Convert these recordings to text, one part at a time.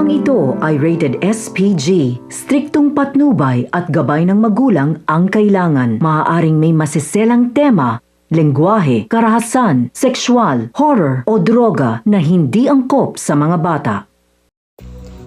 Programang ito ay rated SPG. Striktong patnubay at gabay ng magulang ang kailangan. Maaaring may masiselang tema, lengguwahe, karahasan, sexual, horror o droga na hindi angkop sa mga bata.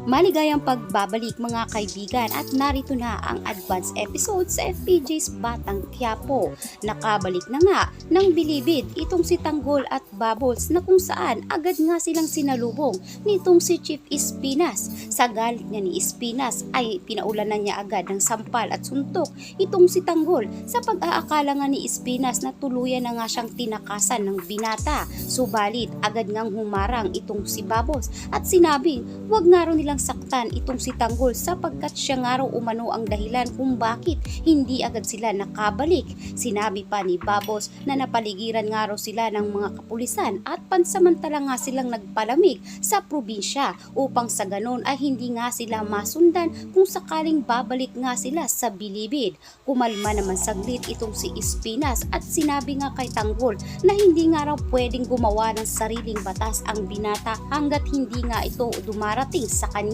Maligayang pagbabalik mga kaibigan at narito na ang advance episode sa FPJ's Batang Quiapo. Nakabalik na nga ng bilibid itong si Tanggol at Bubbles na kung saan agad nga silang sinalubong nitong si Chief Espinas. Sa galit niya ni Espinas ay pinaulanan niya agad ng sampal at suntok itong si Tanggol sa pag-aakala nga ni Espinas na tuluyan na nga siyang tinakasan ng binata. Subalit agad ngang humarang itong si Bubbles at sinabing wag nga raw nilang saktan itong si Tanggol sapagkat siya nga raw umano ang dahilan kung bakit hindi agad sila nakabalik. Sinabi pa ni Babos na napaligiran nga raw sila ng mga kapulisan at pansamantala nga silang nagpalamig sa probinsya upang sa ganon ay hindi nga sila masundan kung sakaling babalik nga sila sa bilibid. Kumalma naman saglit itong si Espinas at sinabi nga kay Tanggol na hindi nga raw pwedeng gumawa ng sariling batas ang binata hanggat hindi nga ito dumarating sa kanya.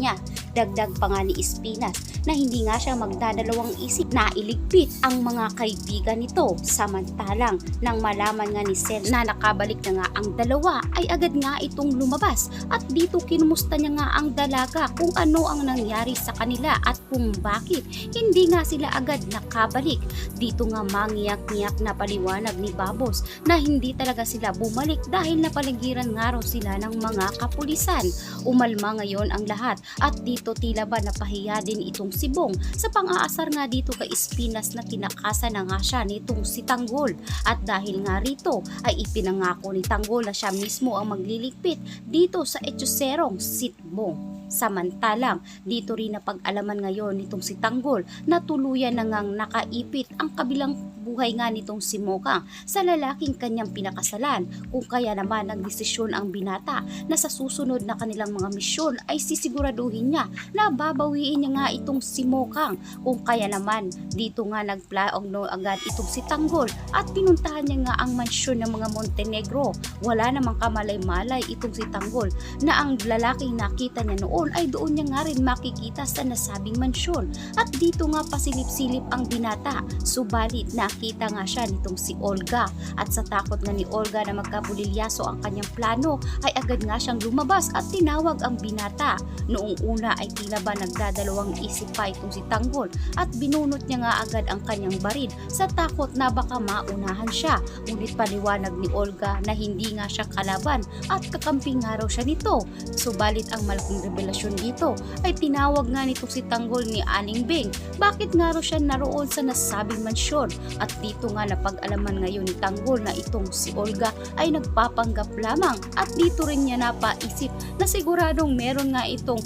Dagdag pa nga ni Espinas na hindi nga siya magdadalawang isip na iligpit ang mga kaibigan nito. Samantalang nang malaman nga ni Sen na nakabalik na nga ang dalawa ay agad nga itong lumabas at dito kinumusta niya nga ang dalaga kung ano ang nangyari sa kanila at kung bakit hindi nga sila agad nakabalik. Dito nga mangiyak-ngiyak na paliwanag ni Babos na hindi talaga sila bumalik dahil napaligiran nga raw sila ng mga kapulisan. Umalma ngayon ang lahat at dito tila ba napahiya din itong si Bong sa pang-aasar nga dito kay Espinas na tinakasan na nga siya nitong si Tanggol. At dahil nga rito ay ipinangako ni Tanggol na siya mismo ang magliligpit dito sa etyoserong si Bong. Samantalang dito rin na pag-alaman ngayon nitong si Tanggol na tuluyan na ngang nakaipit ang kabilang buhay nga nitong si Mokang sa lalaking kanyang pinakasalan, kung kaya naman nagdesisyon ang binata na sa susunod na kanilang mga misyon ay sisiguraduhin niya na babawiin niya nga itong si Mokang. Kung kaya naman dito nga nagplaong agad itong si Tanggol at pinuntahan niya nga ang mansyon ng mga Montenegro. Wala namang kamalay-malay itong si Tanggol na ang lalaking nakita niya noon ay doon niya nga rin makikita sa nasabing mansyon. At dito nga pasilip-silip ang binata, subalit nakita nga siya nitong si Olga at sa takot nga ni Olga na magkabulilyaso ang kanyang plano ay agad nga siyang lumabas at tinawag ang binata. Noong una ay tila ba nagdadalawang isip pa itong si Tanggol at binunot niya nga agad ang kanyang baril sa takot na baka maunahan siya. Ngunit paliwanag ni Olga na hindi nga siya kalaban at kakamping nga raw siya nito. Subalit ang malaking revelasyon dito ay tinawag nga nitong si Tanggol ni Aling Beng bakit nga raw siya naroon sa nasabing mansyon. At dito nga napag-alaman ngayon ni Tanggol na itong si Olga ay nagpapanggap lamang at dito rin niya napaisip na siguradong meron nga itong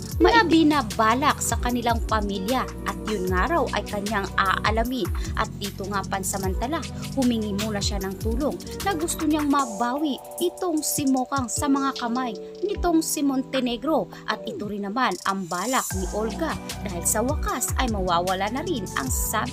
binabalak sa kanilang pamilya at yun nga raw ay kanyang aalamin. At dito nga pansamantala humingi muna siya ng tulong na gusto niyang mabawi itong si Mokang sa mga kamay nitong si Montenegro at ito rin naman ang balak ni Olga dahil sa wakas ay mawawala na rin ang sabi